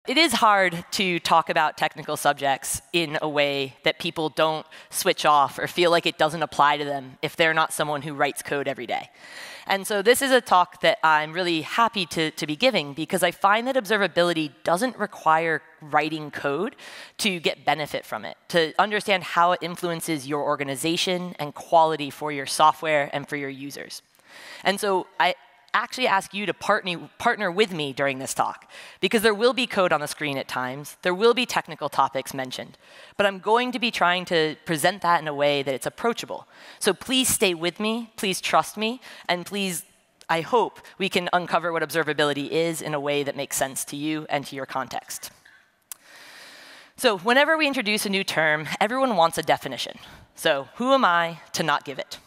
It is hard to talk about technical subjects in a way that people don't switch off or feel like it doesn't apply to them if they're not someone who writes code every day. And so this is a talk that I'm really happy to be giving because I find that observability doesn't require writing code to get benefit from it, to understand how it influences your organization and quality for your software and for your users. And so I actually ask you to partner with me during this talk, because there will be code on the screen at times. There will be technical topics mentioned. But I'm going to be trying to present that in a way that it's approachable. So please stay with me, please trust me, and please, I hope, we can uncover what observability is in a way that makes sense to you and to your context. So whenever we introduce a new term, everyone wants a definition. So who am I to not give it?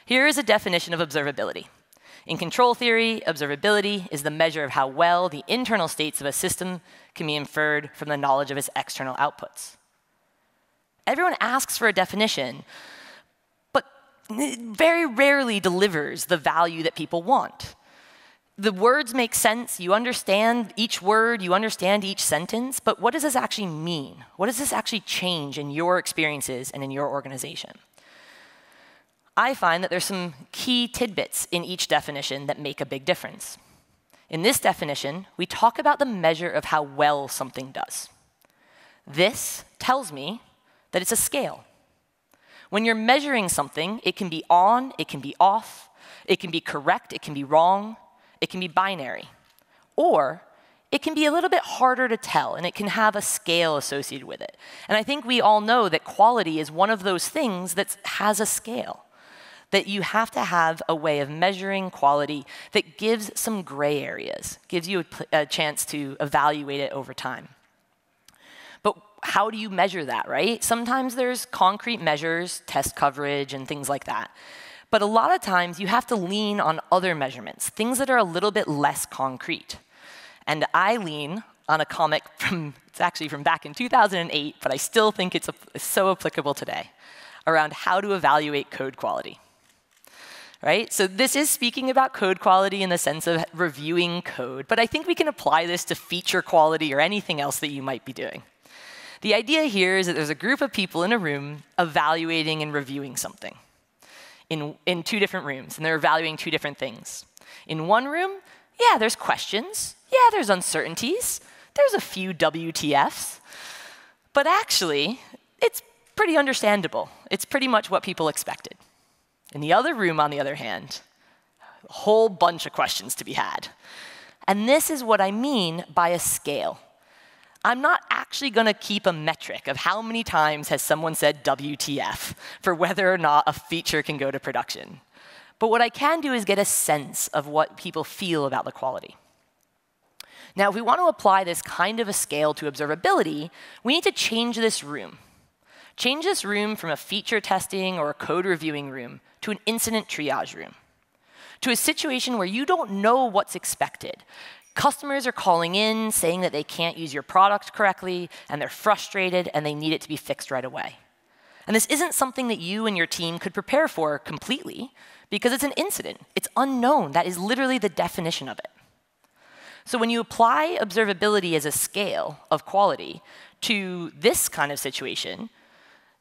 Here is a definition of observability. In control theory, observability is the measure of how well the internal states of a system can be inferred from the knowledge of its external outputs. Everyone asks for a definition, but it very rarely delivers the value that people want. The words make sense, you understand each word, you understand each sentence, but what does this actually mean? What does this actually change in your experiences and in your organization? I find that there's some key tidbits in each definition that make a big difference. In this definition, we talk about the measure of how well something does. This tells me that it's a scale. When you're measuring something, it can be on, it can be off, it can be correct, it can be wrong, it can be binary. Or it can be a little bit harder to tell, and it can have a scale associated with it. And I think we all know that quality is one of those things that has a scale. That you have to have a way of measuring quality that gives some gray areas, gives you a chance to evaluate it over time. But how do you measure that, right? Sometimes there's concrete measures, test coverage, and things like that. But a lot of times you have to lean on other measurements, things that are a little bit less concrete. And I lean on a comic it's actually from back in 2008, but I still think it's so applicable today, around how to evaluate code quality. Right? So this is speaking about code quality in the sense of reviewing code, but I think we can apply this to feature quality or anything else that you might be doing. The idea here is that there's a group of people in a room evaluating and reviewing something in two different rooms, and they're evaluating two different things. In one room, yeah, there's questions. Yeah, there's uncertainties. There's a few WTFs. But actually, it's pretty understandable. It's pretty much what people expected. In the other room, on the other hand, a whole bunch of questions to be had. And this is what I mean by a scale. I'm not actually going to keep a metric of how many times has someone said WTF for whether or not a feature can go to production. But what I can do is get a sense of what people feel about the quality. Now, if we want to apply this kind of a scale to observability, we need to change this room. Change this room from a feature testing or a code reviewing room to an incident triage room, to a situation where you don't know what's expected. Customers are calling in saying that they can't use your product correctly, and they're frustrated, and they need it to be fixed right away. And this isn't something that you and your team could prepare for completely, because it's an incident. It's unknown. That is literally the definition of it. So when you apply observability as a scale of quality to this kind of situation,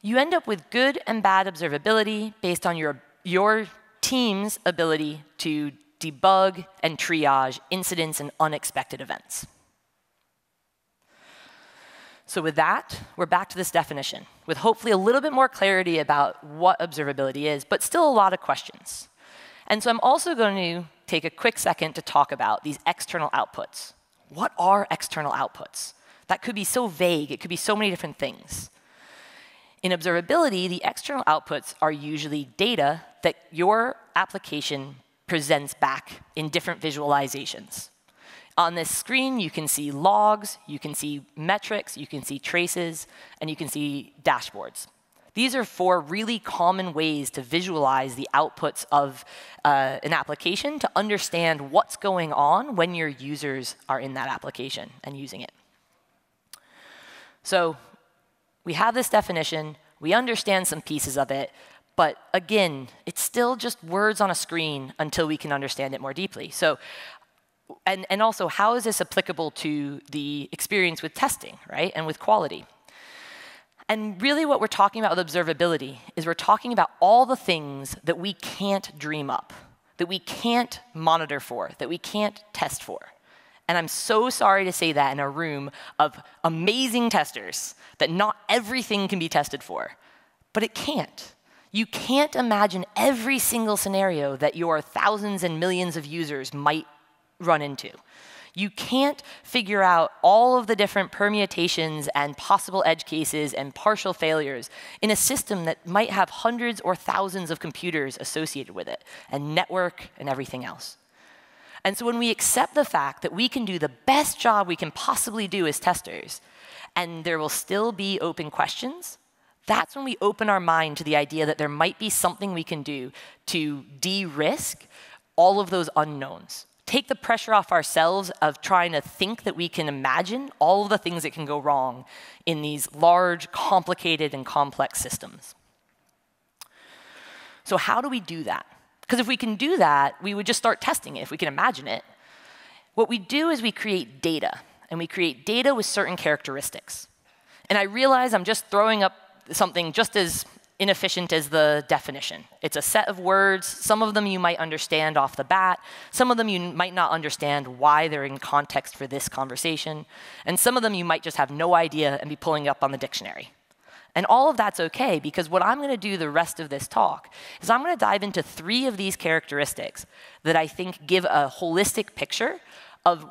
you end up with good and bad observability based on your team's ability to debug and triage incidents and unexpected events. So with that, we're back to this definition, with hopefully a little bit more clarity about what observability is, but still a lot of questions. And so I'm also going to take a quick second to talk about these external outputs. What are external outputs? That could be so vague. It could be so many different things. In observability, the external outputs are usually data that your application presents back in different visualizations. On this screen, you can see logs, you can see metrics, you can see traces, and you can see dashboards. These are 4 really common ways to visualize the outputs of an application to understand what's going on when your users are in that application and using it. So we have this definition, we understand some pieces of it, but again, it's still just words on a screen until we can understand it more deeply. So and also, how is this applicable to the experience with testing, right, and with quality? And really what we're talking about with observability is we're talking about all the things that we can't dream up, that we can't monitor for, that we can't test for. And I'm so sorry to say that in a room of amazing testers, that not everything can be tested for. But it can't. You can't imagine every single scenario that your thousands and millions of users might run into. You can't figure out all of the different permutations and possible edge cases and partial failures in a system that might have hundreds or thousands of computers associated with it, and network and everything else. And so when we accept the fact that we can do the best job we can possibly do as testers, and there will still be open questions, that's when we open our mind to the idea that there might be something we can do to de-risk all of those unknowns. Take the pressure off ourselves of trying to think that we can imagine all of the things that can go wrong in these large, complicated, and complex systems. So how do we do that? Because if we can do that, we would just start testing it if we can imagine it. What we do is we create data, and we create data with certain characteristics. And I realize I'm just throwing up something just as inefficient as the definition. It's a set of words. Some of them you might understand off the bat. Some of them you might not understand why they're in context for this conversation. And some of them you might just have no idea and be pulling up on the dictionary. And all of that's OK, because what I'm going to do the rest of this talk is I'm going to dive into 3 of these characteristics that I think give a holistic picture of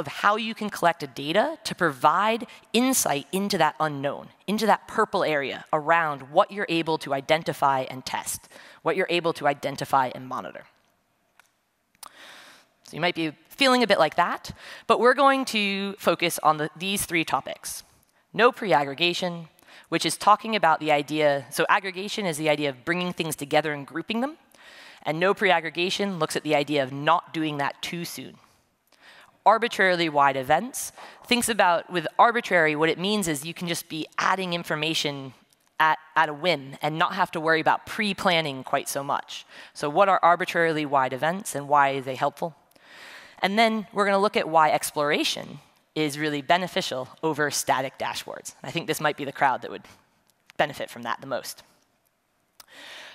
how you can collect a data to provide insight into that unknown, into that purple area around what you're able to identify and test, what you're able to identify and monitor. So you might be feeling a bit like that, but we're going to focus on these 3 topics. No pre-aggregation, which is talking about the idea, so aggregation is the idea of bringing things together and grouping them, and no pre-aggregation looks at the idea of not doing that too soon. Arbitrarily wide events thinks about, with arbitrary, what it means is you can just be adding information at a whim and not have to worry about pre-planning quite so much. So what are arbitrarily wide events and why are they helpful? And then we're going to look at why exploration is really beneficial over static dashboards. I think this might be the crowd that would benefit from that the most.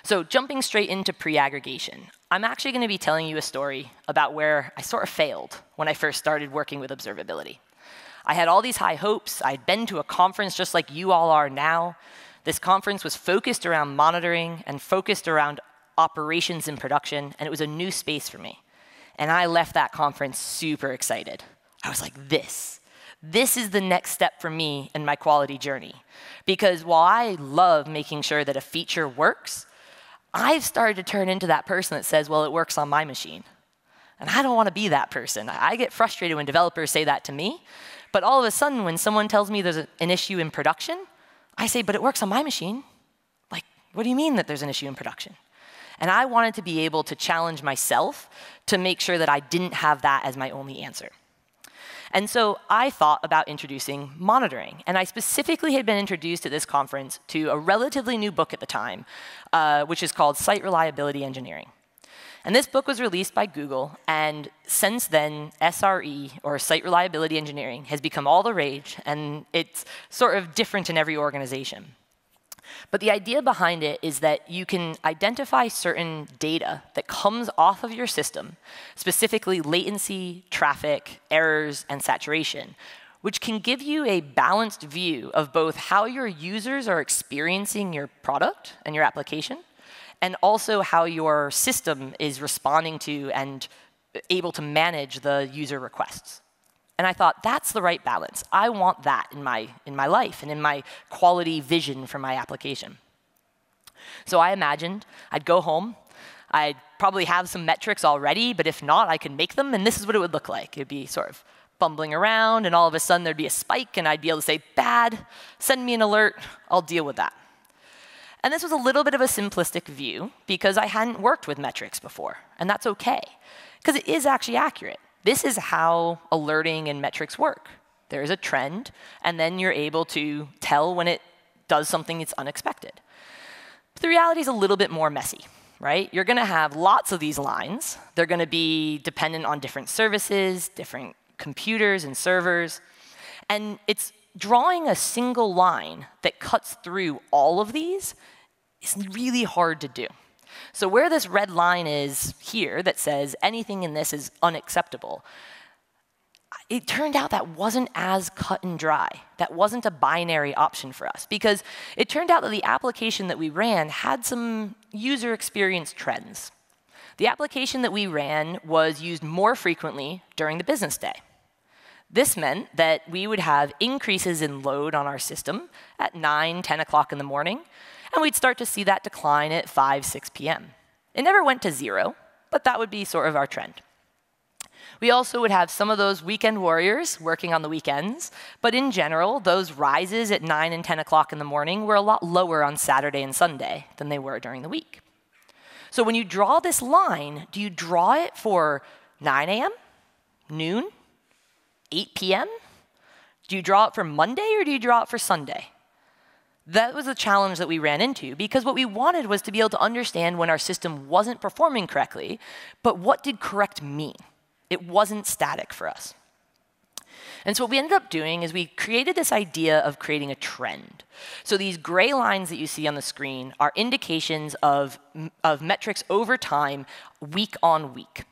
So jumping straight into pre-aggregation, I'm actually going to be telling you a story about where I sort of failed when I first started working with observability. I had all these high hopes. I'd been to a conference just like you all are now. This conference was focused around monitoring and focused around operations in production, and it was a new space for me. And I left that conference super excited. I was like, this is the next step for me in my quality journey. Because while I love making sure that a feature works, I've started to turn into that person that says, well, it works on my machine. And I don't want to be that person. I get frustrated when developers say that to me. But all of a sudden, when someone tells me there's an issue in production, I say, but it works on my machine. Like, what do you mean that there's an issue in production? And I wanted to be able to challenge myself to make sure that I didn't have that as my only answer. And so I thought about introducing monitoring. And I specifically had been introduced at this conference to a relatively new book at the time, which is called Site Reliability Engineering. And this book was released by Google. And since then, SRE, or Site Reliability Engineering, has become all the rage. And it's sort of different in every organization. But the idea behind it is that you can identify certain data that comes off of your system, specifically latency, traffic, errors, and saturation, which can give you a balanced view of both how your users are experiencing your product and your application, and also how your system is responding to and able to manage the user requests. And I thought, that's the right balance. I want that in my life and in my quality vision for my application. So I imagined I'd go home. I'd probably have some metrics already, but if not, I could make them, and this is what it would look like. It'd be sort of bumbling around, and all of a sudden there'd be a spike, and I'd be able to say, bad, send me an alert, I'll deal with that. And this was a little bit of a simplistic view, because I hadn't worked with metrics before, and that's OK, because it is actually accurate. This is how alerting and metrics work. There is a trend, and then you're able to tell when it does something that's unexpected. But the reality is a little bit more messy. right? You're going to have lots of these lines. They're going to be dependent on different services, different computers and servers. And it's drawing a single line that cuts through all of these is really hard to do. So where this red line is here that says anything in this is unacceptable, it turned out that wasn't as cut and dry. That wasn't a binary option for us, because it turned out that the application that we ran had some user experience trends. The application that we ran was used more frequently during the business day. This meant that we would have increases in load on our system at 9, 10 o'clock in the morning, and we'd start to see that decline at 5, 6 p.m. It never went to 0, but that would be sort of our trend. We also would have some of those weekend warriors working on the weekends, but in general, those rises at 9 and 10 o'clock in the morning were a lot lower on Saturday and Sunday than they were during the week. So when you draw this line, do you draw it for 9 a.m., noon, 8 p.m.? Do you draw it for Monday or do you draw it for Sunday? That was a challenge that we ran into, because what we wanted was to be able to understand when our system wasn't performing correctly, but what did correct mean? It wasn't static for us. And so what we ended up doing is we created this idea of creating a trend. So these gray lines that you see on the screen are indications of metrics over time, week on week.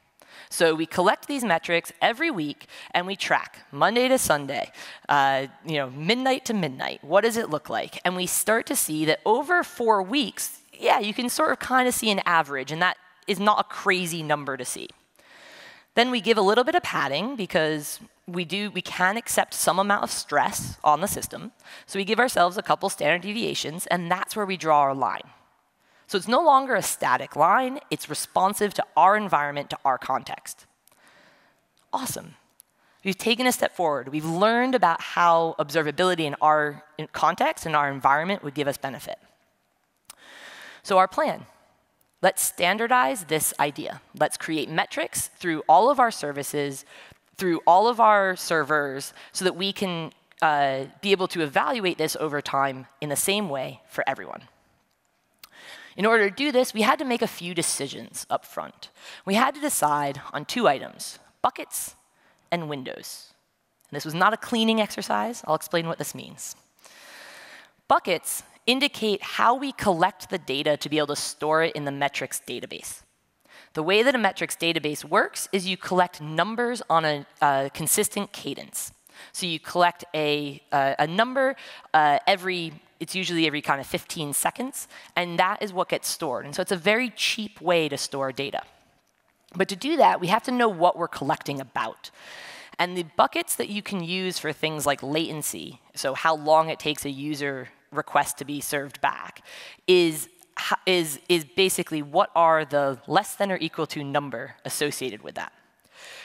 So we collect these metrics every week, and we track Monday to Sunday, midnight to midnight. What does it look like? And we start to see that over 4 weeks, yeah, you can sort of kind of see an average, and that is not a crazy number to see. Then we give a little bit of padding, because we can accept some amount of stress on the system. So we give ourselves a couple standard deviations, and that's where we draw our line. So it's no longer a static line. It's responsive to our environment, to our context. Awesome. We've taken a step forward. We've learned about how observability in our context and our environment would give us benefit. So our plan. Let's standardize this idea. Let's create metrics through all of our services, through all of our servers, so that we can be able to evaluate this over time in the same way for everyone. In order to do this, we had to make a few decisions up front. We had to decide on 2 items, buckets and windows. And this was not a cleaning exercise. I'll explain what this means. Buckets indicate how we collect the data to be able to store it in the metrics database. The way that a metrics database works is you collect numbers on a consistent cadence. So you collect a number it's usually every kind of 15 seconds, and that is what gets stored. And so it's a very cheap way to store data. But to do that, we have to know what we're collecting about. And the buckets that you can use for things like latency, so how long it takes a user request to be served back, is basically what are the less than or equal to number associated with that.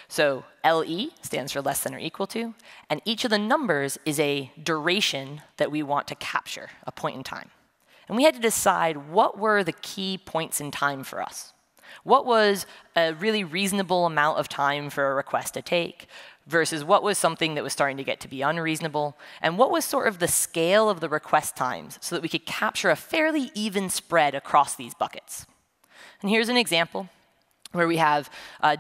So LE stands for less than or equal to, and each of the numbers is a duration that we want to capture, a point in time. And we had to decide what were the key points in time for us. What was a really reasonable amount of time for a request to take versus what was something that was starting to get to be unreasonable, and what was sort of the scale of the request times so that we could capture a fairly even spread across these buckets. And here's an example where we have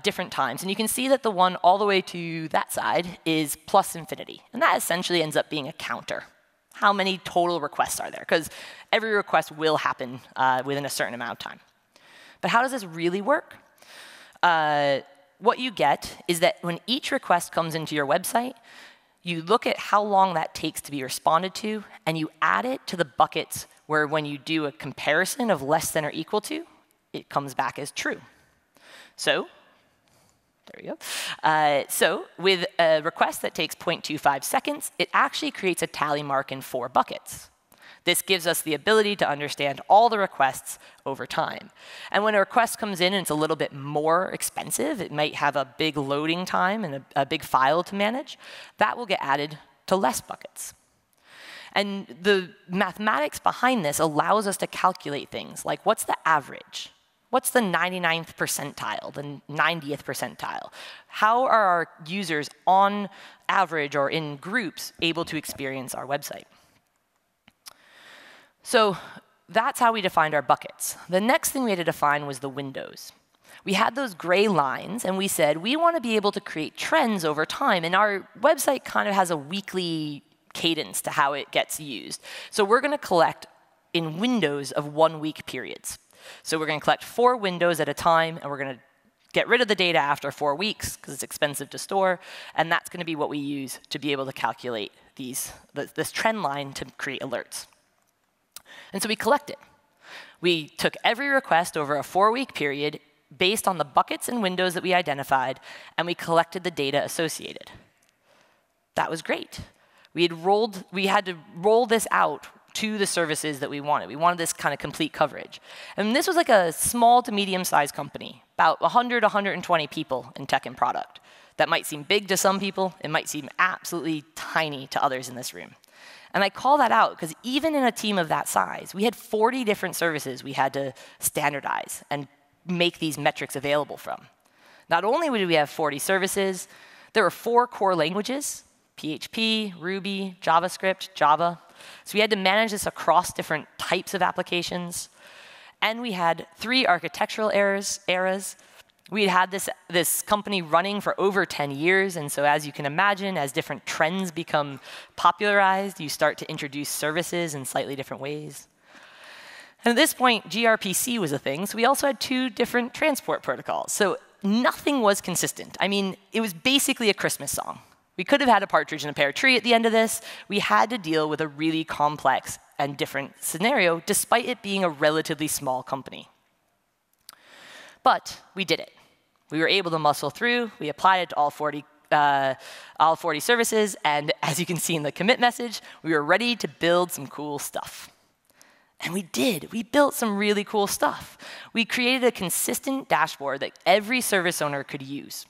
different times. And you can see that the one all the way to that side is plus infinity. And that essentially ends up being a counter. How many total requests are there? Because every request will happen within a certain amount of time. But how does this really work? What you get is that when each request comes into your website, you look at how long that takes to be responded to, and you add it to the buckets where when you do a comparison of less than or equal to, it comes back as true. So, there we go. So with a request that takes 0.25 seconds, it actually creates a tally mark in 4 buckets. This gives us the ability to understand all the requests over time. And when a request comes in and it's a little bit more expensive, it might have a big loading time and a big file to manage, that will get added to less buckets. And the mathematics behind this allows us to calculate things like what's the average? What's the 99th percentile, the 90th percentile? How are our users on average or in groups able to experience our website? So that's how we defined our buckets. The next thing we had to define was the windows. We had those gray lines, and we said, we want to be able to create trends over time. And our website kind of has a weekly cadence to how it gets used. So we're going to collect in windows of 1 week periods. So we're going to collect 4 windows at a time, and we're going to get rid of the data after 4 weeks because it's expensive to store. And that's going to be what we use to be able to calculate this trend line to create alerts. And so we collected. We took every request over a 4-week period based on the buckets and windows that we identified, and we collected the data associated. That was great. We had to roll this out to the services that we wanted. We wanted this kind of complete coverage. And this was like a small to medium-sized company, about 100, 120 people in tech and product. That might seem big to some people. It might seem absolutely tiny to others in this room. And I call that out because even in a team of that size, we had 40 different services we had to standardize and make these metrics available from. Not only did we have 40 services, there were 4 core languages: PHP, Ruby, JavaScript, Java. So we had to manage this across different types of applications. And we had 3 architectural eras. We had this company running for over 10 years. And so as you can imagine, as different trends become popularized, you start to introduce services in slightly different ways. And at this point, gRPC was a thing. So we also had 2 different transport protocols. So nothing was consistent. I mean, it was basically a Christmas song. We could have had a partridge in a pear tree at the end of this. We had to deal with a really complex and different scenario, despite it being a relatively small company. But we did it. We were able to muscle through. We applied it to all 40 services. And as you can see in the commit message, we were ready to build some cool stuff. And we did. We built some really cool stuff. We created a consistent dashboard that every service owner could use.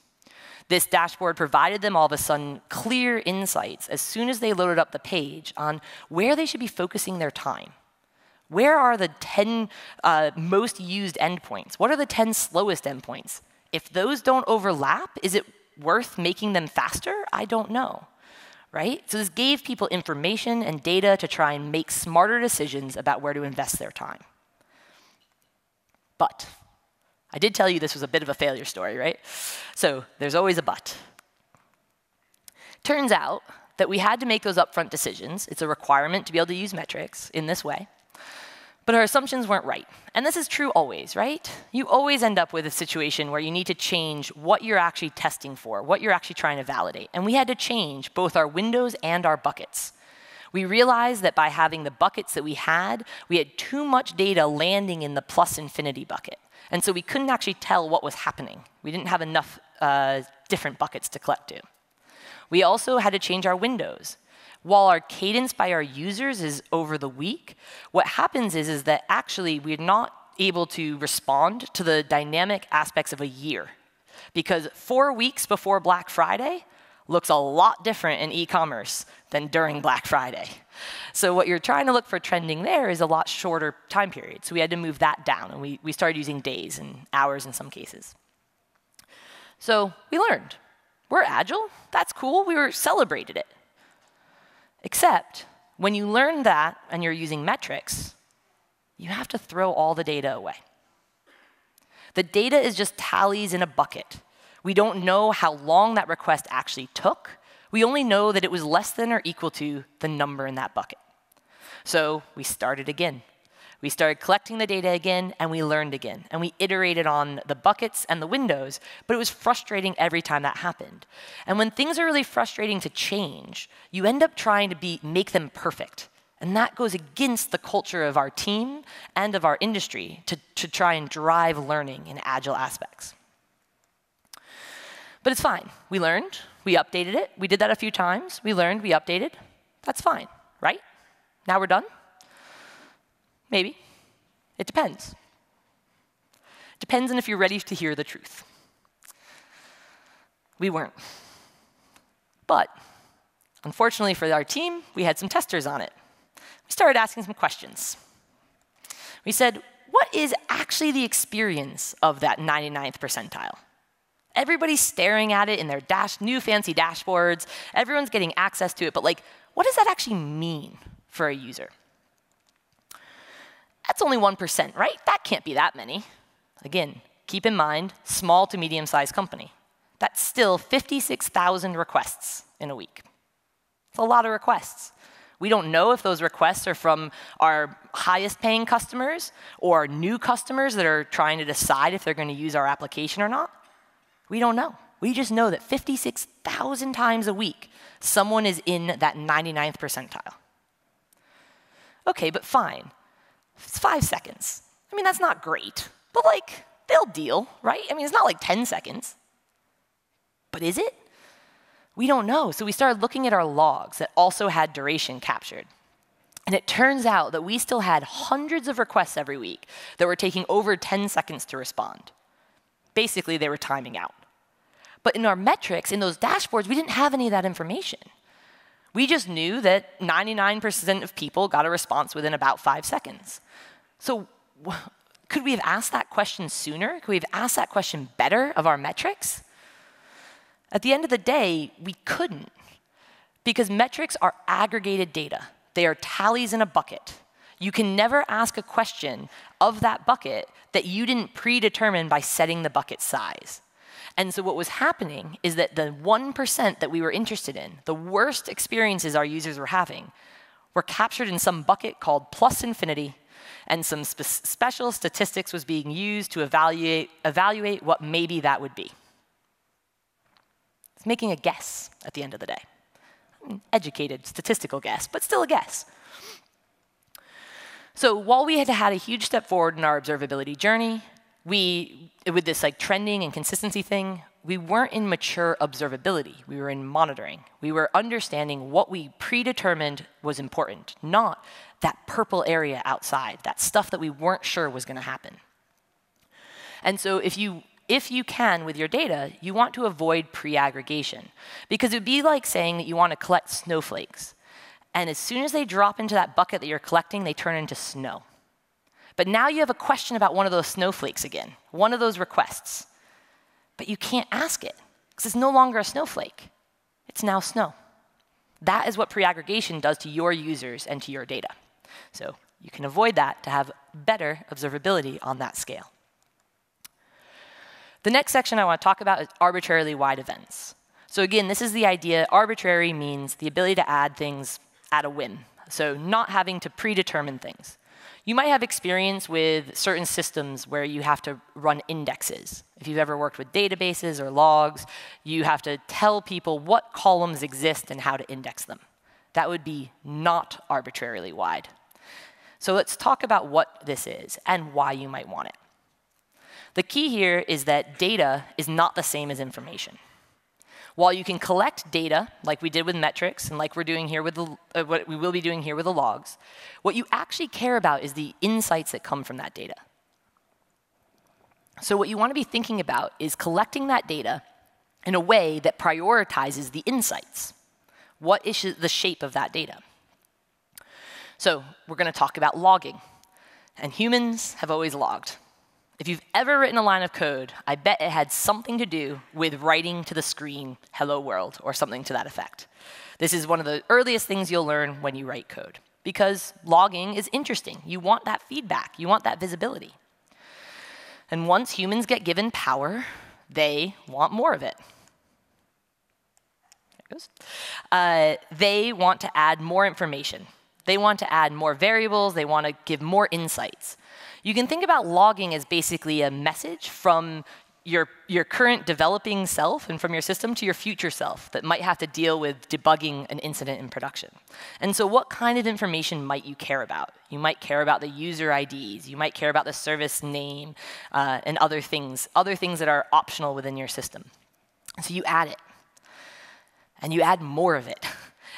This dashboard provided them all of a sudden clear insights as soon as they loaded up the page on where they should be focusing their time. Where are the 10 most used endpoints? What are the 10 slowest endpoints? If those don't overlap, is it worth making them faster? I don't know, right? So this gave people information and data to try and make smarter decisions about where to invest their time. But I did tell you this was a bit of a failure story, right? So there's always a but. Turns out that we had to make those upfront decisions. It's a requirement to be able to use metrics in this way. But our assumptions weren't right. And this is true always, right? You always end up with a situation where you need to change what you're actually testing for, what you're actually trying to validate. And we had to change both our windows and our buckets. We realized that by having the buckets that we had too much data landing in the plus infinity bucket. And so we couldn't actually tell what was happening. We didn't have enough different buckets to collect to. We also had to change our windows. While our cadence by our users is over the week, what happens is that actually we're not able to respond to the dynamic aspects of a year. Because 4 weeks before Black Friday looks a lot different in e-commerce than during Black Friday. So what you're trying to look for trending there is a lot shorter time period. So we had to move that down, and we started using days and hours in some cases. So we learned. We're agile. That's cool. We celebrated it. Except when you learn that and you're using metrics, you have to throw all the data away. The data is just tallies in a bucket. We don't know how long that request actually took. We only know that it was less than or equal to the number in that bucket. So we started again. We started collecting the data again, and we learned again. And we iterated on the buckets and the windows, but it was frustrating every time that happened. And when things are really frustrating to change, you end up trying to make them perfect. And that goes against the culture of our team and of our industry to try and drive learning in agile aspects. But it's fine. We learned. We updated it. We did that a few times. We learned. We updated. That's fine, right? Now we're done? Maybe. It depends. Depends on if you're ready to hear the truth. We weren't. But unfortunately for our team, we had some testers on it. We started asking some questions. We said, what is actually the experience of that 99th percentile? Everybody's staring at it in their new fancy dashboards. Everyone's getting access to it. But what does that actually mean for a user? That's only 1%, right? That can't be that many. Again, keep in mind, small to medium-sized company. That's still 56,000 requests in a week. It's a lot of requests. We don't know if those requests are from our highest paying customers or new customers that are trying to decide if they're going to use our application or not. We don't know. We just know that 56,000 times a week, someone is in that 99th percentile. Okay, but fine. It's 5 seconds. I mean, that's not great, but like, they'll deal, right? I mean, it's not like 10 seconds. But is it? We don't know. So we started looking at our logs that also had duration captured. And it turns out that we still had hundreds of requests every week that were taking over 10 seconds to respond. Basically, they were timing out. But in our metrics, in those dashboards, we didn't have any of that information. We just knew that 99% of people got a response within about 5 seconds. So could we have asked that question sooner? Could we have asked that question better of our metrics? At the end of the day, we couldn't, because metrics are aggregated data. They are tallies in a bucket. You can never ask a question of that bucket that you didn't predetermine by setting the bucket size. And so what was happening is that the 1% that we were interested in, the worst experiences our users were having, were captured in some bucket called plus infinity, and some special statistics was being used to evaluate what maybe that would be. It's making a guess at the end of the day. An educated, statistical guess, but still a guess. So while we had had a huge step forward in our observability journey, with this like trending and consistency thing, we weren't in mature observability. We were in monitoring. We were understanding what we predetermined was important, not that purple area outside, that stuff that we weren't sure was going to happen. And so if you can, with your data, you want to avoid pre-aggregation. Because it would be like saying that you want to collect snowflakes. And as soon as they drop into that bucket that you're collecting, they turn into snow. But now you have a question about one of those snowflakes again, one of those requests. But you can't ask it, because it's no longer a snowflake. It's now snow. That is what pre-aggregation does to your users and to your data. So you can avoid that to have better observability on that scale. The next section I want to talk about is arbitrarily wide events. So again, this is the idea. Arbitrary means the ability to add things at a whim. So not having to predetermine things. You might have experience with certain systems where you have to run indexes. If you've ever worked with databases or logs, you have to tell people what columns exist and how to index them. That would be not arbitrarily wide. So let's talk about what this is and why you might want it. The key here is that data is not the same as information. While you can collect data, like we did with metrics, and like we're doing here with what we will be doing here with the logs, what you actually care about is the insights that come from that data. So what you want to be thinking about is collecting that data in a way that prioritizes the insights. What is the shape of that data? So we're going to talk about logging. And humans have always logged. If you've ever written a line of code, I bet it had something to do with writing to the screen, hello world, or something to that effect. This is one of the earliest things you'll learn when you write code, because logging is interesting. You want that feedback. You want that visibility. And once humans get given power, they want more of it. There it goes. They want to add more information. They want to add more variables. They want to give more insights. You can think about logging as basically a message from your current developing self and from your system to your future self that might have to deal with debugging an incident in production. And so what kind of information might you care about? You might care about the user IDs. You might care about the service name and other things that are optional within your system. So you add it. And you add more of it.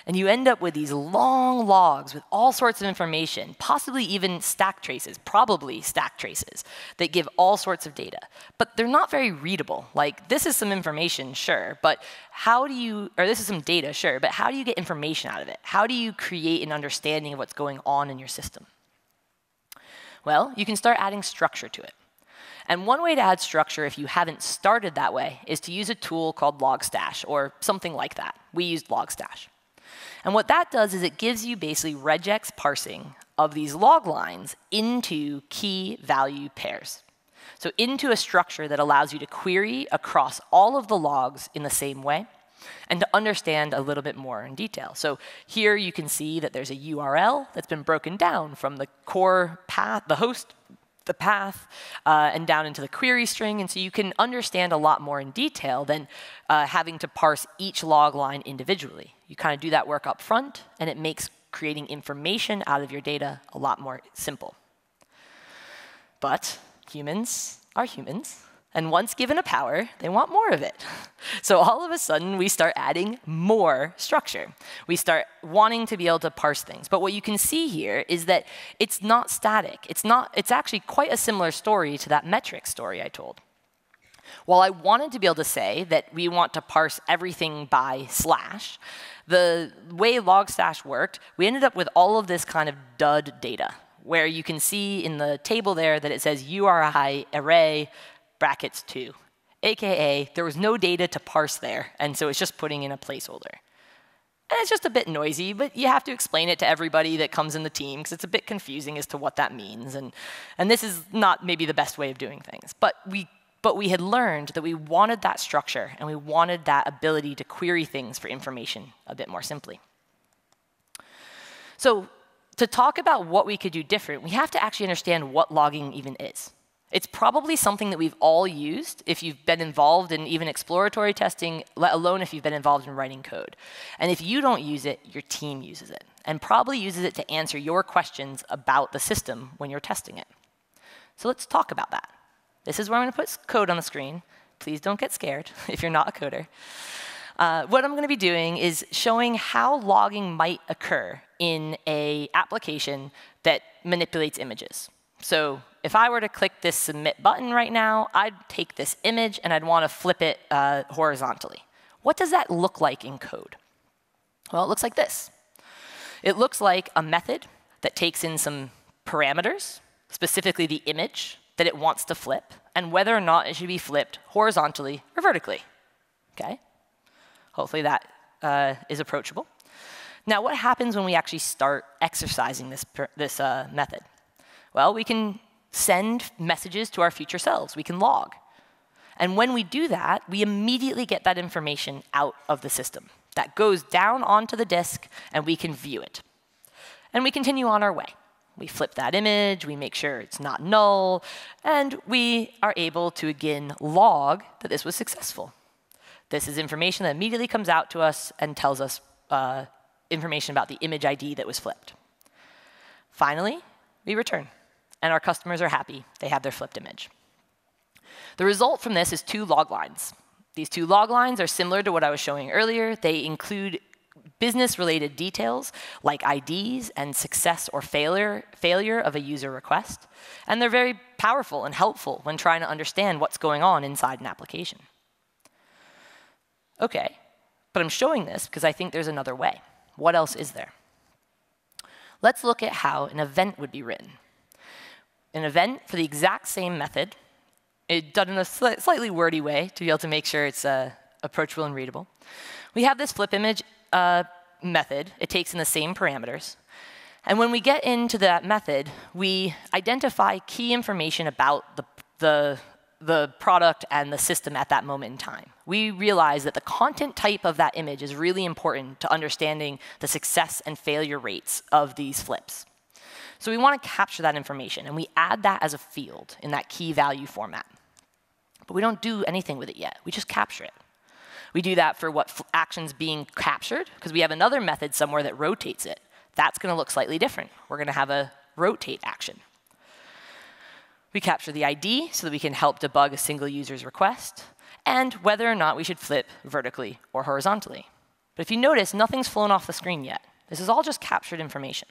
And you end up with these long logs with all sorts of information, possibly even stack traces, probably stack traces, that give all sorts of data. But they're not very readable. Like, this is some information, sure, but how do you, or this is some data, sure, but how do you get information out of it? How do you create an understanding of what's going on in your system? Well, you can start adding structure to it. And one way to add structure, if you haven't started that way, is to use a tool called Logstash, or something like that. We used Logstash. And what that does is it gives you basically regex parsing of these log lines into key value pairs. So into a structure that allows you to query across all of the logs in the same way and to understand a little bit more in detail. So here you can see that there's a URL that's been broken down from the core path, the host, the path, and down into the query string. And so you can understand a lot more in detail than having to parse each log line individually. You kind of do that work up front, and it makes creating information out of your data a lot more simple. But humans are humans. And once given a power, they want more of it. So all of a sudden, we start adding more structure. We start wanting to be able to parse things. But what you can see here is that it's not static. It's actually quite a similar story to that metric story I told. While I wanted to be able to say that we want to parse everything by slash, the way logstash worked, we ended up with all of this kind of dud data, where you can see in the table there that it says URI array brackets 2, AKA there was no data to parse there, and so it's just putting in a placeholder. And it's just a bit noisy, but you have to explain it to everybody that comes in the team, because it's a bit confusing as to what that means. And this is not maybe the best way of doing things. But we had learned that we wanted that structure, and we wanted that ability to query things for information a bit more simply. So to talk about what we could do different, we have to actually understand what logging even is. It's probably something that we've all used if you've been involved in even exploratory testing, let alone if you've been involved in writing code. And if you don't use it, your team uses it, and probably uses it to answer your questions about the system when you're testing it. So let's talk about that. This is where I'm going to put code on the screen. Please don't get scared if you're not a coder. What I'm going to be doing is showing how logging might occur in an application that manipulates images. So if I were to click this submit button right now, I'd take this image and I'd want to flip it horizontally. What does that look like in code? Well, it looks like this. It looks like a method that takes in some parameters, specifically the image that it wants to flip, and whether or not it should be flipped horizontally or vertically. Okay? Hopefully that is approachable. Now, what happens when we actually start exercising this method? Well, we can send messages to our future selves. We can log. And when we do that, we immediately get that information out of the system. That goes down onto the disk, and we can view it. And we continue on our way. We flip that image, we make sure it's not null, and we are able to, again, log that this was successful. This is information that immediately comes out to us and tells us information about the image ID that was flipped. Finally, we return. And our customers are happy. They have their flipped image. The result from this is 2 log lines. These 2 log lines are similar to what I was showing earlier. They include business-related details like IDs and success or failure of a user request. And they're very powerful and helpful when trying to understand what's going on inside an application. OK, but I'm showing this because I think there's another way. What else is there? Let's look at how an event would be written. An event for the exact same method, done in a slightly wordy way to be able to make sure it's approachable and readable. We have this flip image method. It takes in the same parameters. And when we get into that method, we identify key information about the product and the system at that moment in time. We realize that the content type of that image is really important to understanding the success and failure rates of these flips. So we want to capture that information, and we add that as a field in that key value format. But we don't do anything with it yet. We just capture it. We do that for what action's being captured, because we have another method somewhere that rotates it. That's going to look slightly different. We're going to have a rotate action. We capture the ID so that we can help debug a single user's request, and whether or not we should flip vertically or horizontally. But if you notice, nothing's flown off the screen yet. This is all just captured information.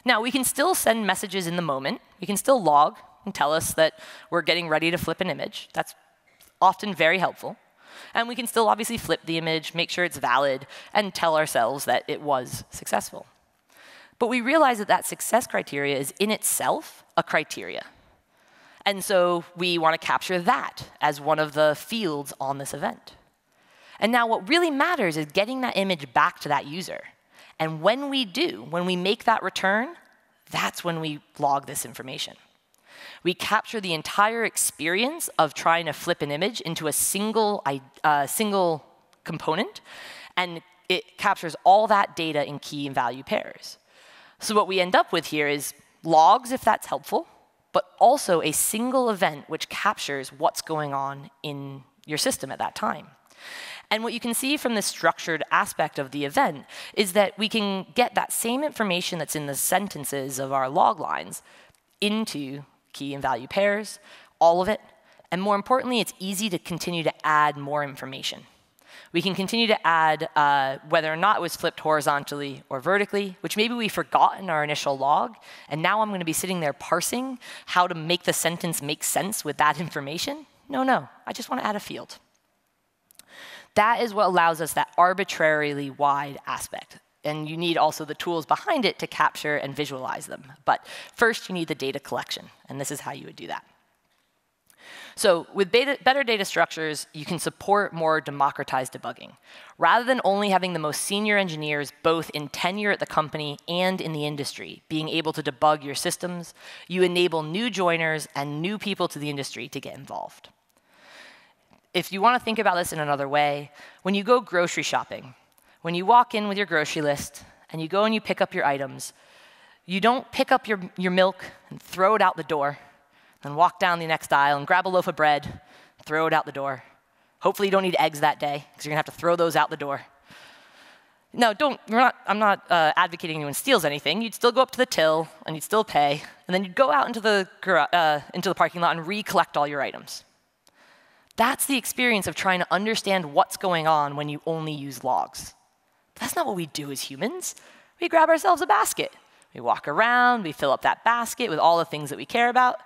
Now, we can still send messages in the moment. We can still log and tell us that we're getting ready to flip an image. That's often very helpful. And we can still obviously flip the image, make sure it's valid, and tell ourselves that it was successful. But we realize that that success criteria is in itself a criteria. And so we want to capture that as one of the fields on this event. And now what really matters is getting that image back to that user. And when we do, when we make that return, that's when we log this information. We capture the entire experience of trying to flip an image into a single component, and it captures all that data in key and value pairs. So what we end up with here is logs, if that's helpful, but also a single event which captures what's going on in your system at that time. And what you can see from the structured aspect of the event is that we can get that same information that's in the sentences of our log lines into key and value pairs, all of it. And more importantly, it's easy to continue to add more information. We can continue to add whether or not it was flipped horizontally or vertically, which maybe we forgot in our initial log. And now I'm going to be sitting there parsing how to make the sentence make sense with that information. No, I just want to add a field. That is what allows us that arbitrarily wide aspect. And you need also the tools behind it to capture and visualize them. But first, you need the data collection. And this is how you would do that. So with better data structures, you can support more democratized debugging. Rather than only having the most senior engineers, both in tenure at the company and in the industry, being able to debug your systems, you enable new joiners and new people to the industry to get involved. If you want to think about this in another way, when you go grocery shopping, when you walk in with your grocery list and you go and you pick up your items, you don't pick up your milk and throw it out the door, and walk down the next aisle and grab a loaf of bread, throw it out the door. Hopefully you don't need eggs that day, because you're going to have to throw those out the door. No, I'm not advocating anyone steals anything. You'd still go up to the till, and you'd still pay, and then you'd go out into the parking lot and recollect all your items. That's the experience of trying to understand what's going on when you only use logs. That's not what we do as humans. We grab ourselves a basket. We walk around, we fill up that basket with all the things that we care about.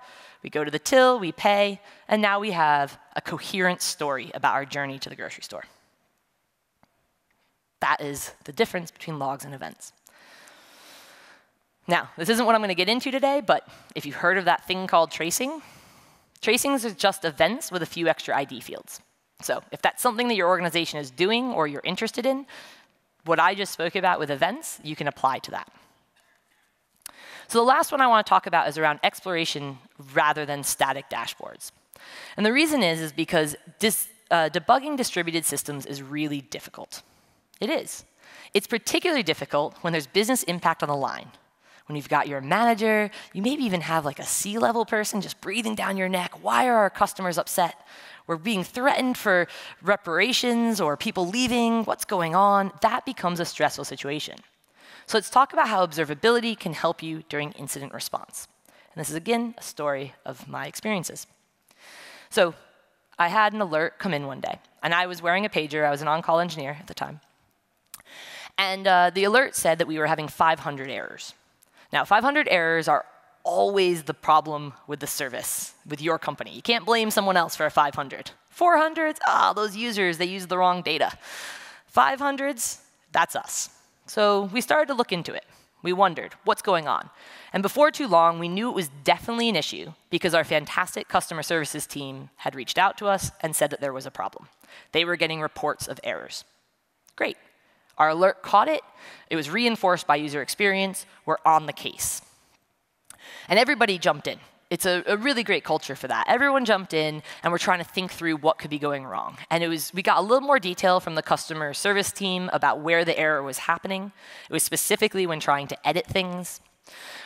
We go to the till, we pay, and now we have a coherent story about our journey to the grocery store. That is the difference between logs and events. Now, this isn't what I'm going to get into today, but if you've heard of that thing called tracing, tracings are just events with a few extra ID fields. So if that's something that your organization is doing or you're interested in, what I just spoke about with events, you can apply to that. So the last one I want to talk about is around exploration rather than static dashboards. And the reason is because debugging distributed systems is really difficult. It is. It's particularly difficult when there's business impact on the line. When you've got your manager, you maybe even have like a C-level person just breathing down your neck. Why are our customers upset? We're being threatened for reparations or people leaving. What's going on? That becomes a stressful situation. So let's talk about how observability can help you during incident response. And this is, again, a story of my experiences. So I had an alert come in one day. And I was wearing a pager. I was an on-call engineer at the time. And the alert said that we were having 500 errors. Now, 500 errors are always the problem with the service, with your company. You can't blame someone else for a 500. 400s, those users, they used the wrong data. 500s, that's us. So we started to look into it. We wondered, what's going on? And before too long, we knew it was definitely an issue because our fantastic customer services team had reached out to us and said that there was a problem. They were getting reports of errors. Great. Our alert caught it. It was reinforced by user experience. We're on the case. And everybody jumped in. It's a really great culture for that. Everyone jumped in, and we're trying to think through what could be going wrong. And we got a little more detail from the customer service team about where the error was happening. It was specifically when trying to edit things.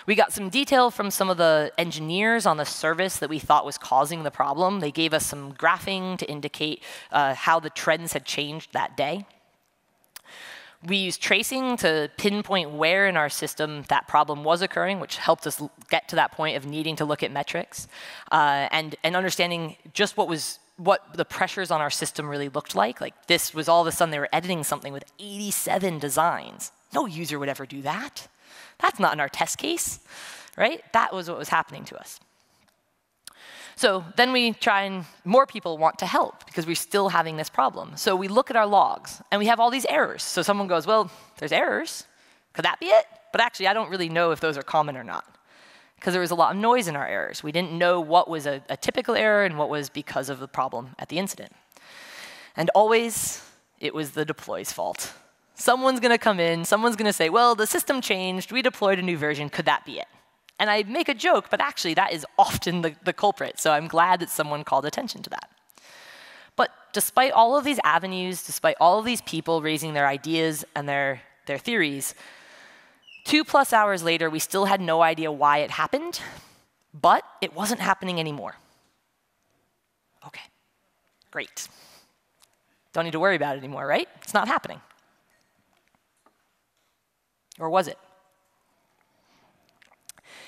We got some detail from some of the engineers on the service that we thought was causing the problem. They gave us some graphing to indicate how the trends had changed that day. We used tracing to pinpoint where in our system that problem was occurring, which helped us get to that point of needing to look at metrics and understanding just what the pressures on our system really looked like. Like this was all of a sudden they were editing something with 87 designs. No user would ever do that. That's not in our test case, right? That was what was happening to us. So then we try and more people want to help because we're still having this problem. So we look at our logs and we have all these errors. So someone goes, well, there's errors. Could that be it? But actually, I don't really know if those are common or not because there was a lot of noise in our errors. We didn't know what was a typical error and what was because of the problem at the incident. And always, it was the deploy's fault. Someone's going to come in. Someone's going to say, well, the system changed. We deployed a new version. Could that be it? And I make a joke, but actually that is often the culprit. So I'm glad that someone called attention to that. But despite all of these avenues, despite all of these people raising their ideas and their theories, 2+ hours later, we still had no idea why it happened, but it wasn't happening anymore. OK, great. Don't need to worry about it anymore, right? It's not happening. Or was it?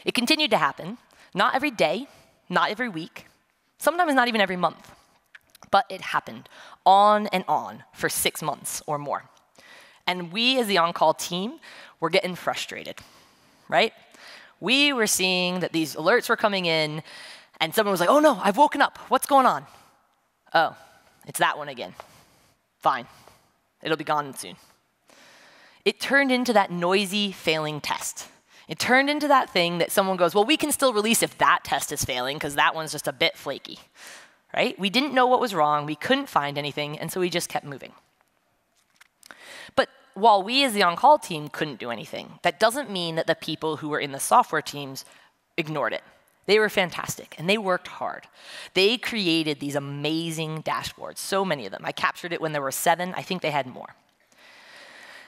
It continued to happen, not every day, not every week, sometimes not even every month. But it happened on and on for 6 months or more. And we, as the on-call team, were getting frustrated, right? We were seeing that these alerts were coming in, and someone was like, oh, no, I've woken up. What's going on? Oh, it's that one again. Fine. It'll be gone soon. It turned into that noisy failing test. It turned into that thing that someone goes, well, we can still release if that test is failing, because that one's just a bit flaky. Right? We didn't know what was wrong. We couldn't find anything, and so we just kept moving. But while we as the on-call team couldn't do anything, that doesn't mean that the people who were in the software teams ignored it. They were fantastic, and they worked hard. They created these amazing dashboards, so many of them. I captured it when there were 7. I think they had more.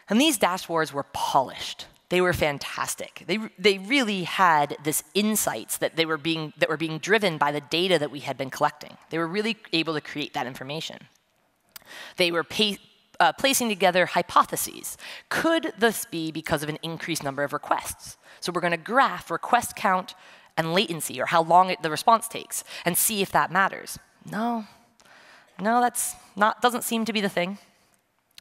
And these dashboards were polished. They were fantastic. They really had this insights that were being driven by the data that we had been collecting. They were really able to create that information. They were placing together hypotheses. Could this be because of an increased number of requests? So we're going to graph request count and latency, or how long the response takes, and see if that matters. No, doesn't seem to be the thing.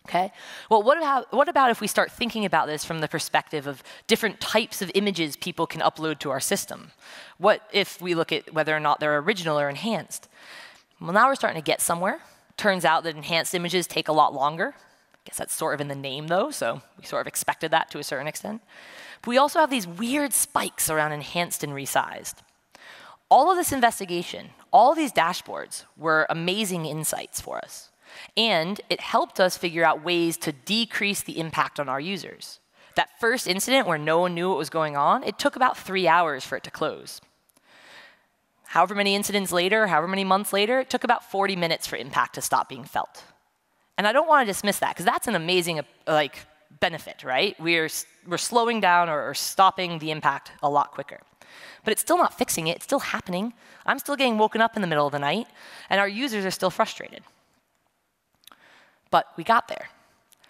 Okay. Well, what about if we start thinking about this from the perspective of different types of images people can upload to our system? What if we look at whether or not they're original or enhanced? Well, now we're starting to get somewhere. Turns out that enhanced images take a lot longer. I guess that's sort of in the name, though, so we sort of expected that to a certain extent. But we also have these weird spikes around enhanced and resized. All of this investigation, all of these dashboards were amazing insights for us. And it helped us figure out ways to decrease the impact on our users. That first incident where no one knew what was going on, it took about 3 hours for it to close. However many incidents later, however many months later, it took about 40 minutes for impact to stop being felt. And I don't want to dismiss that, because that's an amazing benefit, right? We're slowing down or stopping the impact a lot quicker. But it's still not fixing it. It's still happening. I'm still getting woken up in the middle of the night, and our users are still frustrated. But we got there.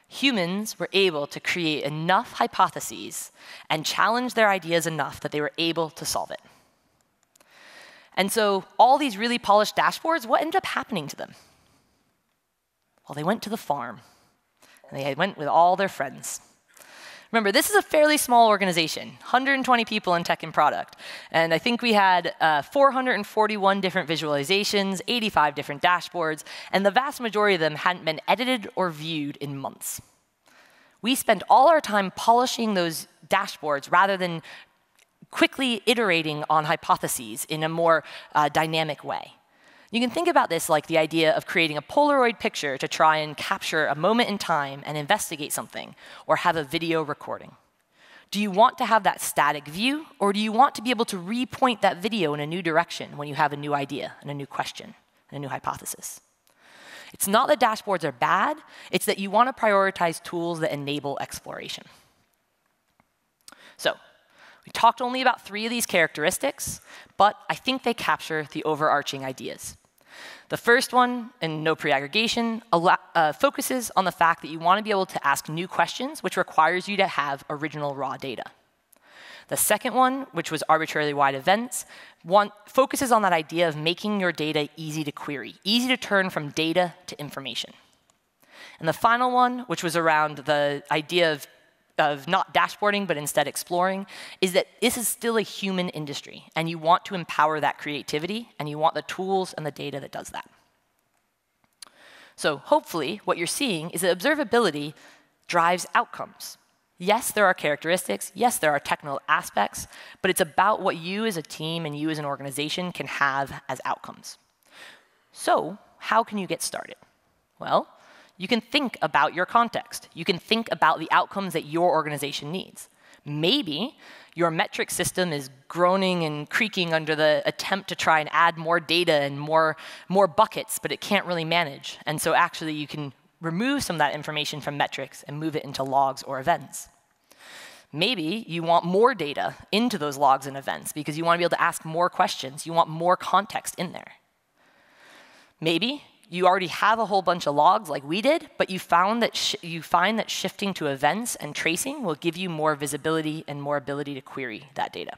Humans were able to create enough hypotheses and challenge their ideas enough that they were able to solve it. And so all these really polished dashboards, what ended up happening to them? Well, they went to the farm. And they went with all their friends. Remember, this is a fairly small organization, 120 people in tech and product. And I think we had 441 different visualizations, 85 different dashboards, and the vast majority of them hadn't been edited or viewed in months. We spent all our time polishing those dashboards rather than quickly iterating on hypotheses in a more dynamic way. You can think about this like the idea of creating a Polaroid picture to try and capture a moment in time and investigate something, or have a video recording. Do you want to have that static view, or do you want to be able to repoint that video in a new direction when you have a new idea and a new question and a new hypothesis? It's not that dashboards are bad, it's that you want to prioritize tools that enable exploration. So, we talked only about 3 of these characteristics, but I think they capture the overarching ideas. The first one, in no pre-aggregation, focuses on the fact that you want to be able to ask new questions, which requires you to have original raw data. The second one, which was arbitrarily wide events, focuses on that idea of making your data easy to query, easy to turn from data to information. And the final one, which was around the idea of not dashboarding, but instead exploring, is that this is still a human industry, and you want to empower that creativity, and you want the tools and the data that does that. So hopefully, what you're seeing is that observability drives outcomes. Yes, there are characteristics. Yes, there are technical aspects. But it's about what you as a team and you as an organization can have as outcomes. So how can you get started? Well, you can think about your context. You can think about the outcomes that your organization needs. Maybe your metric system is groaning and creaking under the attempt to try and add more data and more buckets, but it can't really manage. And so actually you can remove some of that information from metrics and move it into logs or events. Maybe you want more data into those logs and events because you want to be able to ask more questions. You want more context in there. Maybe you already have a whole bunch of logs like we did, but you find that shifting to events and tracing will give you more visibility and more ability to query that data.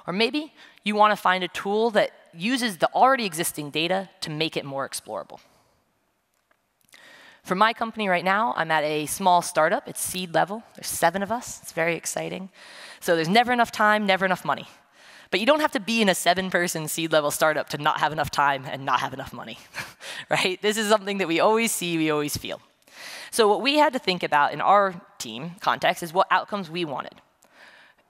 Or maybe you want to find a tool that uses the already existing data to make it more explorable. For my company right now, I'm at a small startup. It's seed level. There's 7 of us. It's very exciting. So there's never enough time, never enough money. But you don't have to be in a 7-person seed level startup to not have enough time and not have enough money, right? This is something that we always see, we always feel. So what we had to think about in our team context is what outcomes we wanted.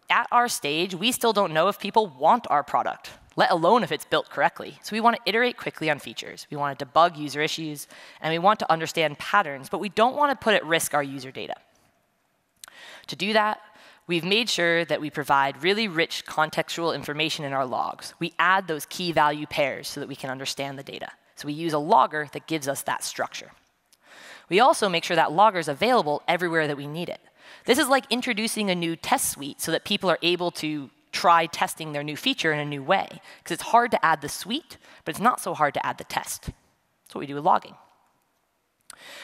At our stage, we still don't know if people want our product, let alone if it's built correctly. So we want to iterate quickly on features. We want to debug user issues, and we want to understand patterns, but we don't want to put at risk our user data. To do that, we've made sure that we provide really rich contextual information in our logs. We add those key value pairs so that we can understand the data. So we use a logger that gives us that structure. We also make sure that logger is available everywhere that we need it. This is like introducing a new test suite so that people are able to try testing their new feature in a new way. Because it's hard to add the suite, but it's not so hard to add the test. That's what we do with logging.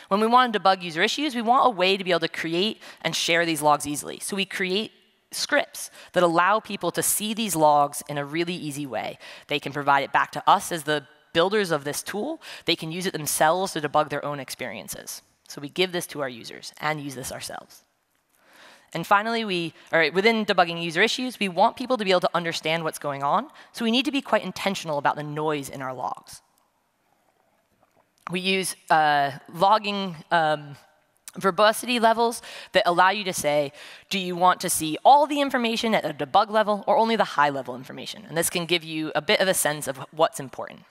When we want to debug user issues, we want a way to be able to create and share these logs easily. So we create scripts that allow people to see these logs in a really easy way. They can provide it back to us as the builders of this tool. They can use it themselves to debug their own experiences. So we give this to our users and use this ourselves. And finally, within debugging user issues, we want people to be able to understand what's going on. So we need to be quite intentional about the noise in our logs. We use logging verbosity levels that allow you to say, do you want to see all the information at a debug level or only the high-level information? And this can give you a bit of a sense of what's important.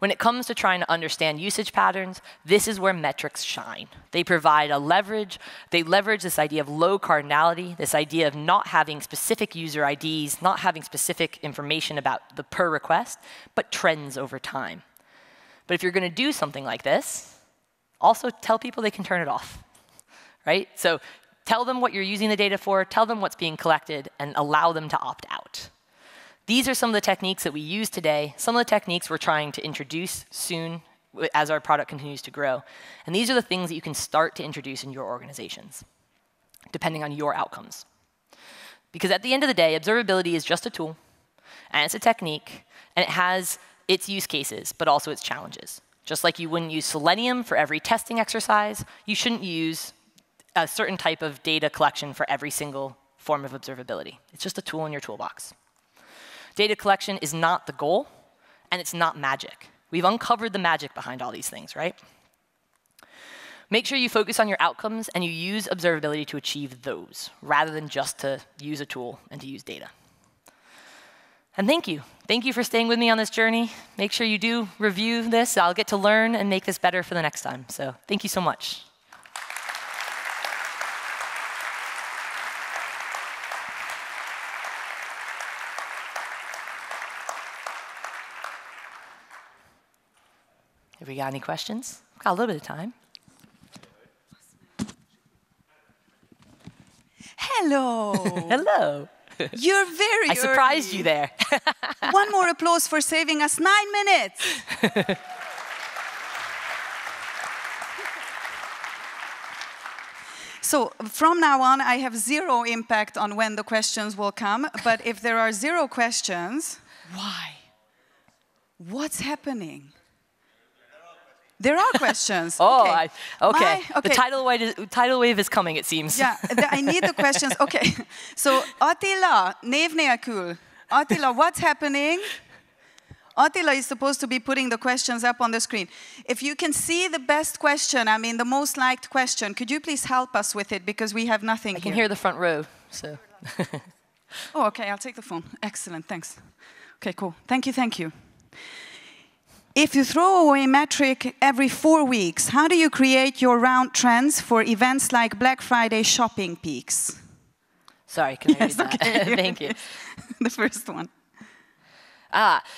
When it comes to trying to understand usage patterns, this is where metrics shine. They provide a leverage. They leverage this idea of low cardinality, this idea of not having specific user IDs, not having specific information about the per request, but trends over time. But if you're going to do something like this, also tell people they can turn it off, right? So tell them what you're using the data for, tell them what's being collected, and allow them to opt out. These are some of the techniques that we use today, some of the techniques we're trying to introduce soon as our product continues to grow. And these are the things that you can start to introduce in your organizations, depending on your outcomes. Because at the end of the day, observability is just a tool, and it's a technique, and it has its use cases, but also its challenges. Just like you wouldn't use Selenium for every testing exercise, you shouldn't use a certain type of data collection for every single form of observability. It's just a tool in your toolbox. Data collection is not the goal, and it's not magic. We've uncovered the magic behind all these things, right? Make sure you focus on your outcomes and you use observability to achieve those, rather than just to use a tool and to use data. And thank you. Thank you for staying with me on this journey. Make sure you do review this. I'll get to learn and make this better for the next time. So thank you so much. Have we got any questions? We've got a little bit of time. Hello. Hello. You're very I surprised early. you there. One more applause for saving us 9 minutes. So from now on, I have 0 impact on when the questions will come. But if there are 0 questions, why? What's happening? There are questions. Oh, okay. Okay. The tidal wave is coming, it seems. Yeah, I need the questions. Okay. So Attila, név nélkül. Attila, what's happening? Attila is supposed to be putting the questions up on the screen. If you can see the best question, I mean the most liked question, could you please help us with it because we have nothing here. I can hear the front row, so. Oh, okay, I'll take the phone. Excellent, thanks. Okay, cool. Thank you, thank you. If you throw away metric every 4 weeks, how do you create your round trends for events like Black Friday shopping peaks? Sorry, can I read that? Okay. Thank you. The first one.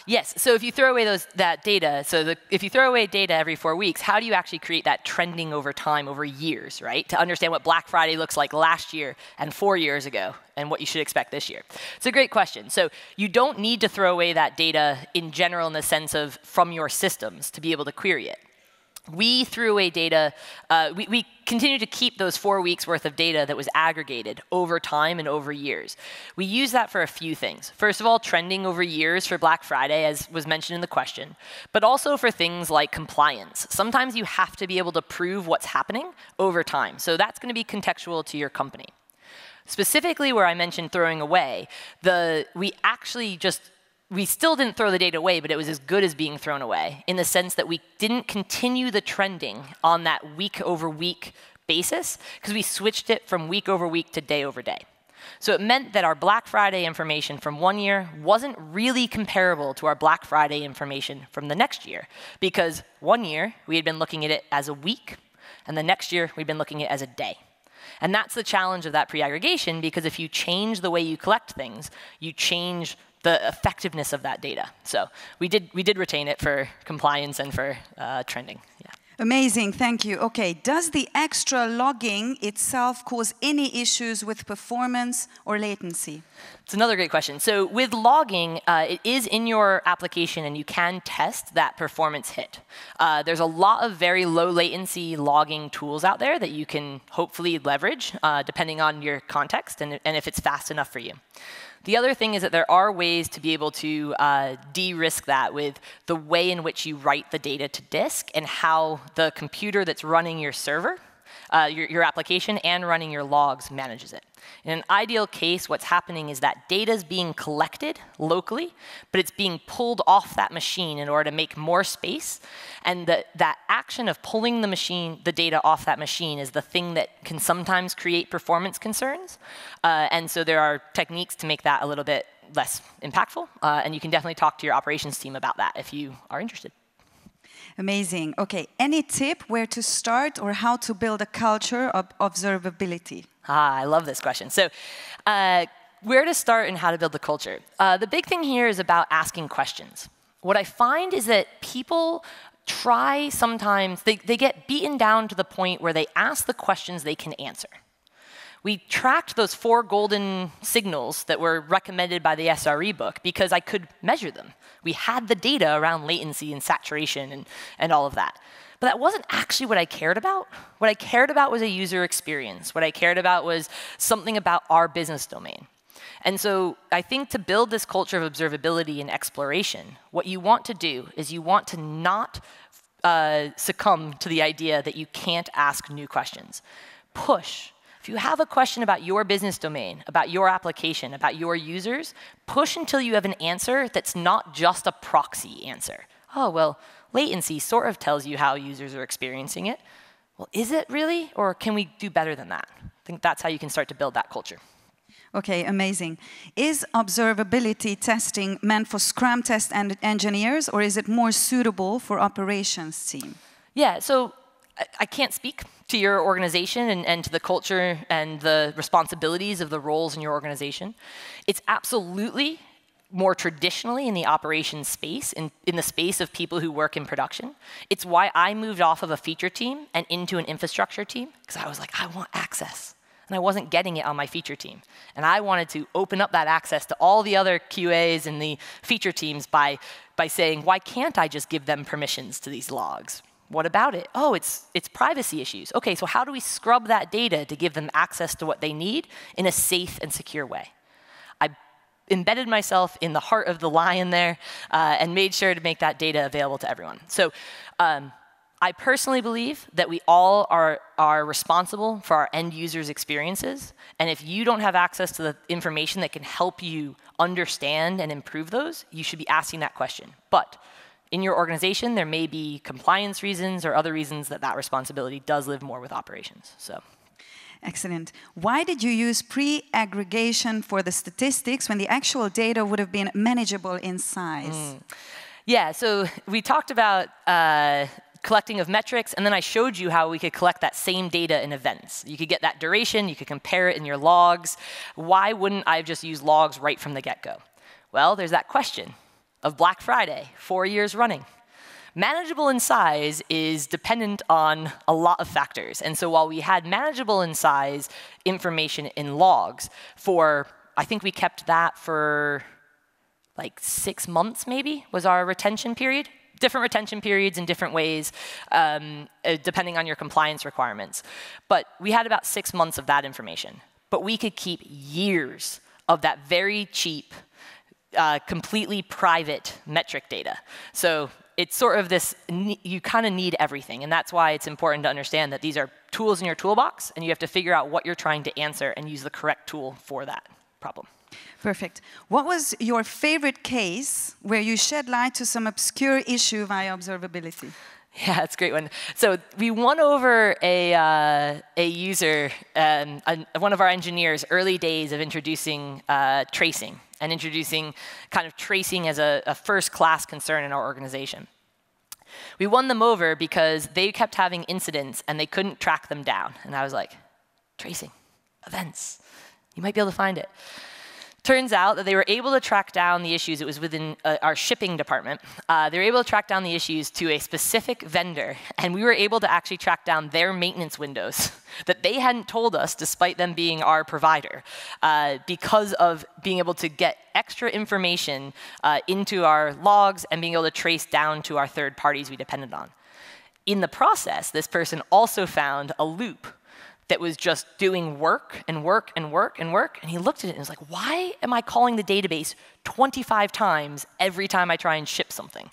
Yes, so if you throw away that data, if you throw away data every 4 weeks, how do you actually create that trending over time, over years, right? To understand what Black Friday looks like last year and 4 years ago and what you should expect this year. It's a great question. So you don't need to throw away that data in general in the sense of from your systems to be able to query it. We threw away data, we continue to keep those 4 weeks worth of data that was aggregated over time and over years. We use that for a few things. First of all, trending over years for Black Friday, as was mentioned in the question, but also for things like compliance. Sometimes you have to be able to prove what's happening over time. So that's going to be contextual to your company. Specifically where I mentioned throwing away, we still didn't throw the data away, but it was as good as being thrown away in the sense that we didn't continue the trending on that week over week basis because we switched it from week over week to day over day. So it meant that our Black Friday information from 1 year wasn't really comparable to our Black Friday information from the next year because 1 year we had been looking at it as a week and the next year we'd been looking at it as a day. And that's the challenge of that pre-aggregation because if you change the way you collect things, you change the effectiveness of that data. So we did retain it for compliance and for trending. Yeah. Amazing, thank you. Okay, does the extra logging itself cause any issues with performance or latency? It's another great question. So with logging, it is in your application and you can test that performance hit. There's a lot of very low latency logging tools out there that you can hopefully leverage depending on your context and if it's fast enough for you. The other thing is that there are ways to be able to de-risk that with the way in which you write the data to disk and how the computer that's running your server, your application, and running your logs manages it. In an ideal case, what's happening is that data is being collected locally, but it's being pulled off that machine in order to make more space. And that action of pulling the data off that machine is the thing that can sometimes create performance concerns. And so there are techniques to make that a little bit less impactful. And you can definitely talk to your operations team about that if you are interested. Amazing. Okay, any tip where to start or how to build a culture of observability? I love this question. So where to start and how to build the culture. The big thing here is about asking questions. What I find is that people try sometimes, they get beaten down to the point where they ask the questions they can answer. We tracked those 4 golden signals that were recommended by the SRE book because I could measure them. We had the data around latency and saturation and all of that. But that wasn't actually what I cared about. What I cared about was a user experience. What I cared about was something about our business domain. And so I think to build this culture of observability and exploration, what you want to do is you want to not succumb to the idea that you can't ask new questions. Push. If you have a question about your business domain, about your application, about your users, push until you have an answer that's not just a proxy answer. Oh, well, latency sort of tells you how users are experiencing it. Well, is it really? Or can we do better than that? I think that's how you can start to build that culture. Okay, amazing. Is observability testing meant for Scrum test engineers, or is it more suitable for operations team? Yeah, so I can't speak to your organization and to the culture and the responsibilities of the roles in your organization. It's absolutely more traditionally in the operations space, in the space of people who work in production. It's why I moved off of a feature team and into an infrastructure team, because I was like, I want access. And I wasn't getting it on my feature team. And I wanted to open up that access to all the other QAs and the feature teams by saying, why can't I just give them permissions to these logs? What about it? Oh, it's privacy issues. Okay, so how do we scrub that data to give them access to what they need in a safe and secure way? I embedded myself in the heart of the lion there and made sure to make that data available to everyone. So I personally believe that we all are responsible for our end users' experiences. And if you don't have access to the information that can help you understand and improve those, you should be asking that question. But in your organization, there may be compliance reasons or other reasons that that responsibility does live more with operations. So. Excellent. Why did you use pre-aggregation for the statistics when the actual data would have been manageable in size? Yeah, so we talked about collecting of metrics, and then I showed you how we could collect that same data in events. You could get that duration, you could compare it in your logs. Why wouldn't I just use logs right from the get-go? Well, there's that question of Black Friday, 4 years running. Manageable in size is dependent on a lot of factors. And so while we had manageable in size information in logs for, I think we kept that for like 6 months maybe, was our retention period. Different retention periods in different ways, depending on your compliance requirements. But we had about 6 months of that information. But we could keep years of that very cheap, completely private metric data. So it's sort of this, you kind of need everything. And that's why it's important to understand that these are tools in your toolbox, and you have to figure out what you're trying to answer and use the correct tool for that problem. Perfect. What was your favorite case where you shed light to some obscure issue via observability? Yeah, that's a great one. So we won over a user, one of our engineers, early days of introducing tracing and introducing kind of tracing as a first-class concern in our organization. We won them over because they kept having incidents and they couldn't track them down. And I was like, tracing, events, you might be able to find it. Turns out that they were able to track down the issues. It was within our shipping department. They were able to track down the issues to a specific vendor, and we were able to actually track down their maintenance windows that they hadn't told us, despite them being our provider, because of being able to get extra information into our logs and being able to trace down to our third parties we depended on. In the process, this person also found a loop that was just doing work and work and work and work. And he looked at it and was like, why am I calling the database 25 times every time I try and ship something?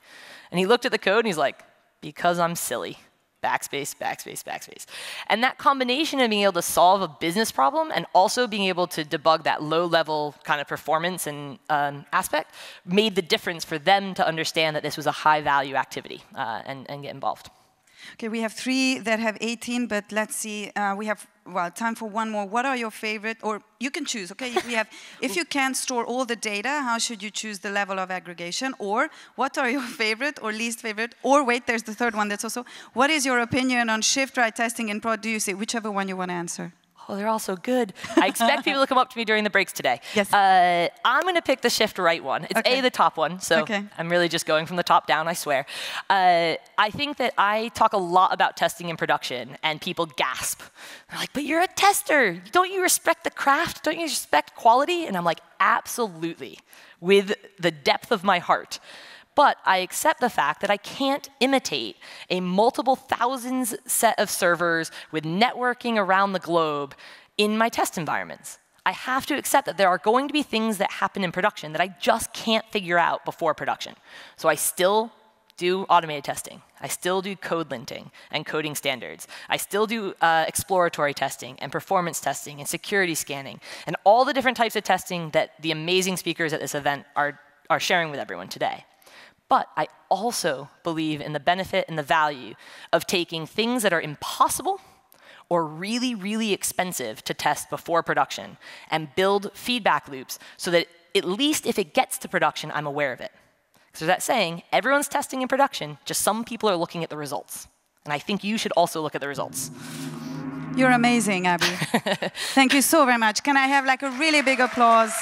And he looked at the code and he's like, because I'm silly. Backspace, backspace, backspace. And that combination of being able to solve a business problem and also being able to debug that low-level kind of performance and aspect made the difference for them to understand that this was a high-value activity and get involved. Okay, we have 3 that have 18, but let's see. We have, well, time for one more. What are your favorite, or you can choose, okay? We have, if you can't store all the data, how should you choose the level of aggregation? Or what are your favorite or least favorite? Or wait, there's the third one that's also, what is your opinion on shift-right testing in prod? Do you say, whichever one you want to answer? Oh, they're all so good. I expect people to come up to me during the breaks today. Yes. I'm going to pick the shift right one. It's okay. the top one, so okay. I'm really just going from the top down, I swear. I think that I talk a lot about testing in production, and people gasp. They're like, but you're a tester. Don't you respect the craft? Don't you respect quality? And I'm like, absolutely, with the depth of my heart. But I accept the fact that I can't imitate a multiple thousands set of servers with networking around the globe in my test environments. I have to accept that there are going to be things that happen in production that I just can't figure out before production. So I still do automated testing. I still do code linting and coding standards. I still do exploratory testing and performance testing and security scanning and all the different types of testing that the amazing speakers at this event are sharing with everyone today. But I also believe in the benefit and the value of taking things that are impossible or really, really expensive to test before production and build feedback loops so that at least if it gets to production, I'm aware of it. So that saying, everyone's testing in production, just some people are looking at the results. And I think you should also look at the results. You're amazing, Abby. Thank you so very much. Can I have like a really big applause?